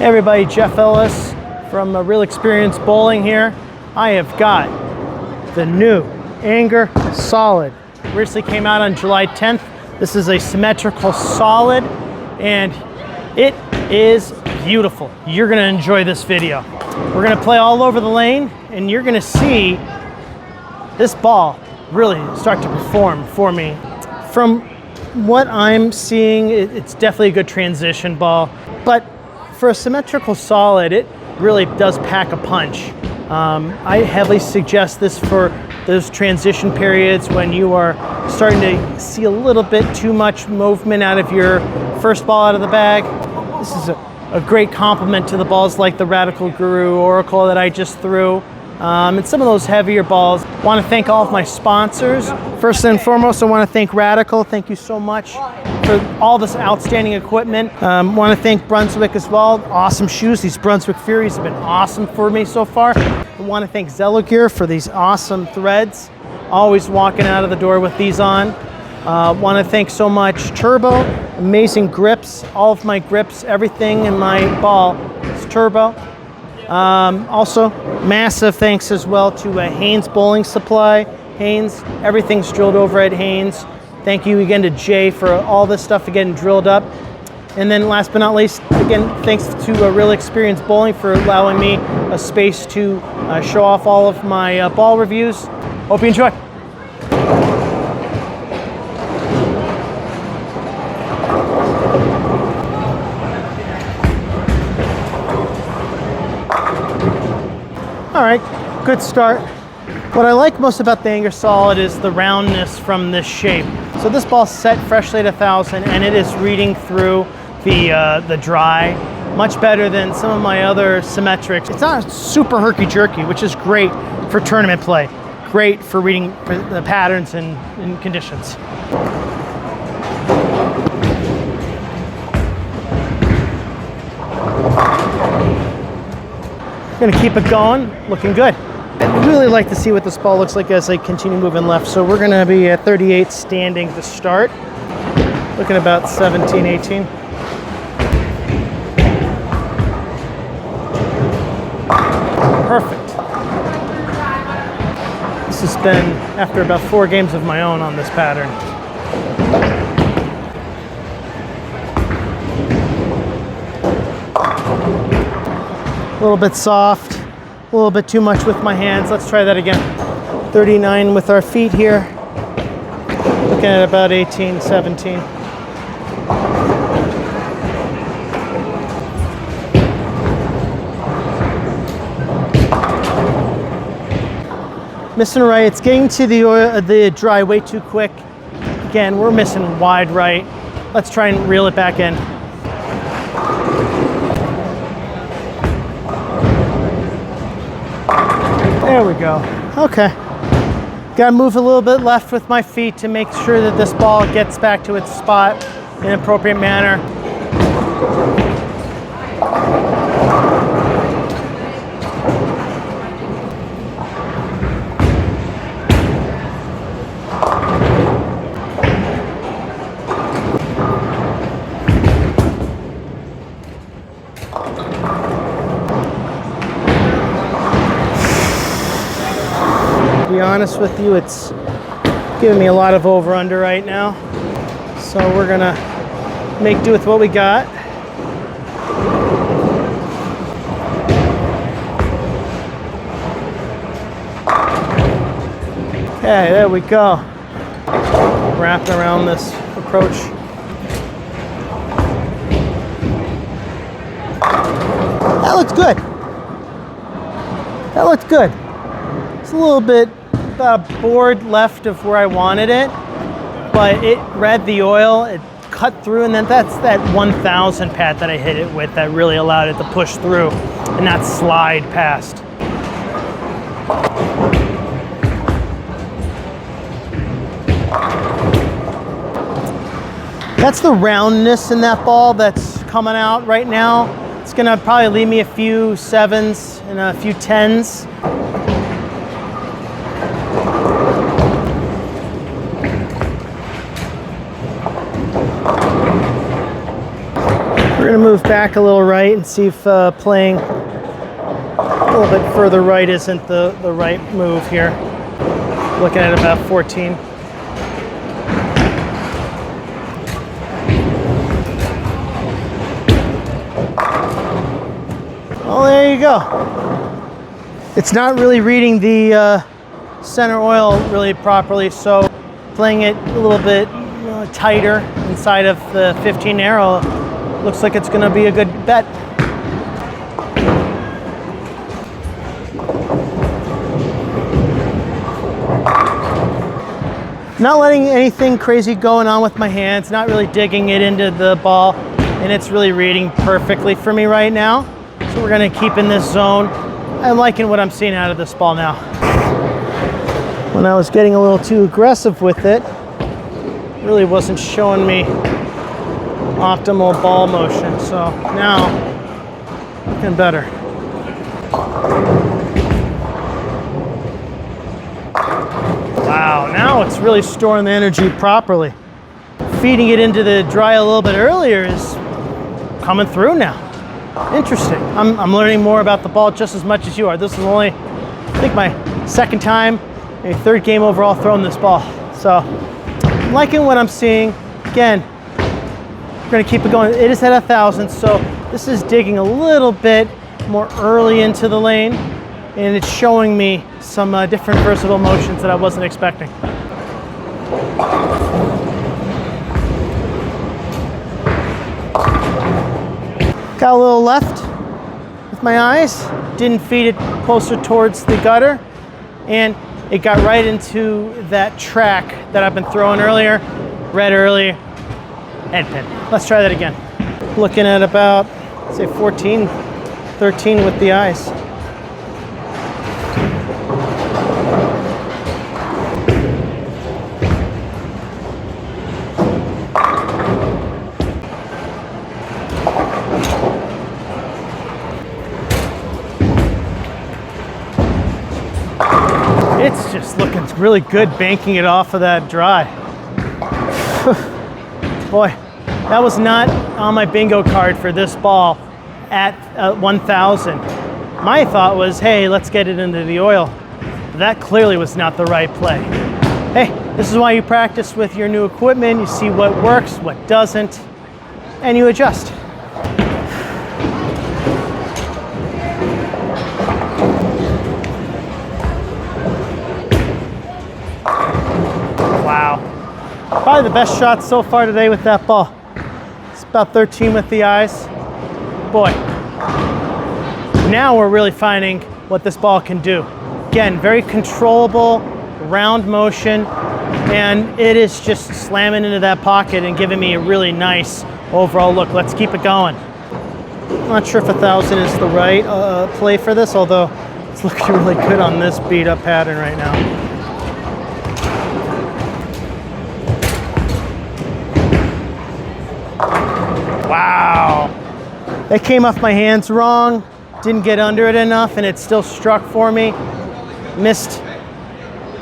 Hey everybody, Jeff Ellis from Real Experience Bowling here. I have got the new Anger Solid. Recently came out on July 10th. This is a symmetrical solid and it is beautiful. You're gonna enjoy this video. We're gonna play all over the lane and you're gonna see this ball really start to perform for me. From what I'm seeing, it's definitely a good transition ball, but for a symmetrical solid, it really does pack a punch. I heavily suggest this for those transition periods when you are starting to see a little bit too much movement out of your first ball out of the bag. This is a great complement to the balls like the Radical Guru Oracle that I just threw. And some of those heavier balls. I want to thank all of my sponsors. First and foremost, I want to thank Radical. Thank you so much for all this outstanding equipment. Want to thank Brunswick as well. Awesome shoes. These Brunswick Furies have been awesome for me so far. I want to thank Zello Gear for these awesome threads. Always walking out of the door with these on. Want to thank so much Turbo. Amazing grips. All of my grips, everything in my ball is Turbo. Also, massive thanks as well to Haynes Bowling Supply. Haynes, everything's drilled over at Haynes. Thank you again to Jay for all this stuff getting drilled up. And then last but not least, again, thanks to Real Experience Bowling for allowing me a space to show off all of my ball reviews. Hope you enjoy. All right, good start. What I like most about the Anger Solid is the roundness from this shape. So this ball's set freshly at 1,000 and it is reading through the dry much better than some of my other symmetrics. It's not super herky-jerky, which is great for tournament play. Great for reading the patterns and conditions. Gonna keep it going, looking good. I'd really like to see what this ball looks like as I continue moving left. So we're gonna be at 38 standing to start. Looking about 17, 18. Perfect. This has been after about 4 games of my own on this pattern. A little bit soft, a little bit too much with my hands. Let's try that again. 39 with our feet here. Looking at about 18, 17. Missing right, it's getting to the dry way too quick. Again, we're missing wide right. Let's try and reel it back in. There we go. Okay. Got to move a little bit left with my feet to make sure that this ball gets back to its spot in an appropriate manner. To be honest with you, it's giving me a lot of over-under right now. So we're gonna make do with what we got. Okay, there we go. Wrapping around this approach. That looks good. That looks good. It's a little bit about a board left of where I wanted it, but it read the oil, it cut through, and then that's that 1,000 pat that I hit it with that really allowed it to push through and not slide past. That's the roundness in that ball that's coming out right now. It's gonna probably leave me a few 7s and a few 10s. We're gonna move back a little right and see if playing a little bit further right isn't the right move here. Looking at about 14. Well, there you go. It's not really reading the center oil really properly, so playing it a little bit tighter inside of the 15 arrow looks like it's going to be a good bet. Not letting anything crazy going on with my hands, not really digging it into the ball, and it's really reading perfectly for me right now. So we're going to keep in this zone. I'm liking what I'm seeing out of this ball now. When I was getting a little too aggressive with it, really wasn't showing me optimal ball motion. So now, looking better. Wow, now it's really storing the energy properly. Feeding it into the dry a little bit earlier is coming through now. Interesting. I'm learning more about the ball just as much as you are. This is only, I think, my second time, maybe third game overall throwing this ball. So I'm liking what I'm seeing. Again, we're gonna keep it going. It is at 1,000, so this is digging a little bit more early into the lane, and it's showing me some different versatile motions that I wasn't expecting. Got a little left with my eyes, didn't feed it closer towards the gutter, and it got right into that track that I've been throwing earlier, read earlier, head pin. Let's try that again. Looking at about, say 14, 13 with the eyes. It's just looking really good banking it off of that dry. Boy, that was not on my bingo card for this ball at 1,000. My thought was, hey, let's get it into the oil. That clearly was not the right play. Hey, this is why you practice with your new equipment. You see what works, what doesn't, and you adjust. Wow. Probably the best shot so far today with that ball. It's about 13 with the eyes. Boy, now we're really finding what this ball can do. Again, very controllable, round motion, and it is just slamming into that pocket and giving me a really nice overall look. Let's keep it going. I'm not sure if 1,000 is the right play for this, although it's looking really good on this beat up pattern right now. Wow, that came off my hands wrong, didn't get under it enough, and it still struck for me. Missed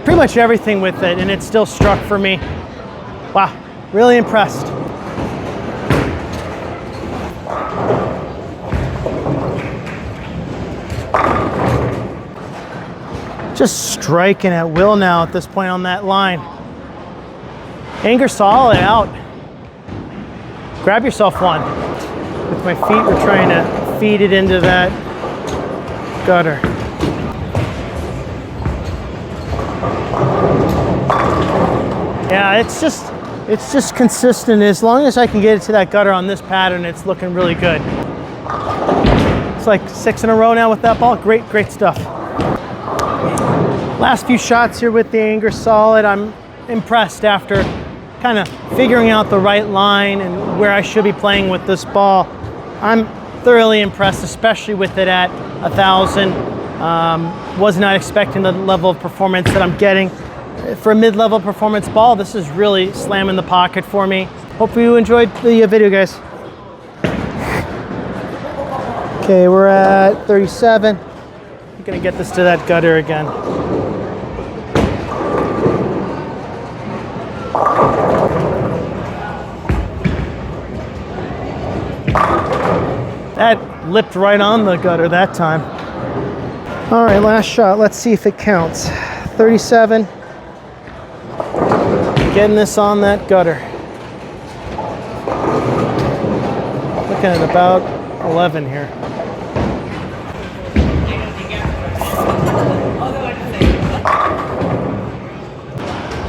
pretty much everything with it, and it still struck for me. Wow, really impressed. Just striking at will now at this point on that line. Anger solid out. Grab yourself one. With my feet, we're trying to feed it into that gutter. Yeah, it's just consistent. As long as I can get it to that gutter on this pattern, it's looking really good. It's like 6 in a row now with that ball. Great, great stuff. Last few shots here with the Anger solid. I'm impressed after kind of figuring out the right line and where I should be playing with this ball. I'm thoroughly impressed, especially with it at 1,000. Was not expecting the level of performance that I'm getting. For a mid-level performance ball, this is really slamming the pocket for me. Hope you enjoyed the video, guys. Okay, we're at 37. I'm gonna get this to that gutter again. That lipped right on the gutter that time. All right, last shot. Let's see if it counts. 37. Getting this on that gutter. Looking at about 11 here.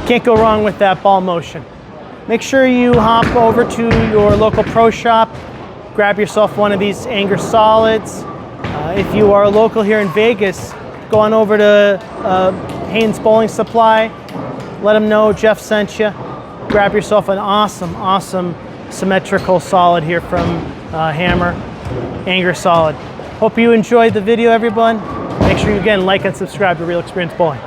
Can't go wrong with that ball motion. Make sure you hop over to your local pro shop, grab yourself one of these Anger Solids. If you are local here in Vegas, go on over to Haynes Bowling Supply. Let them know Jeff sent you. Grab yourself an awesome symmetrical solid here from Hammer, Anger Solid. Hope you enjoyed the video, everyone. Make sure you again like and subscribe to Real Experience Bowling.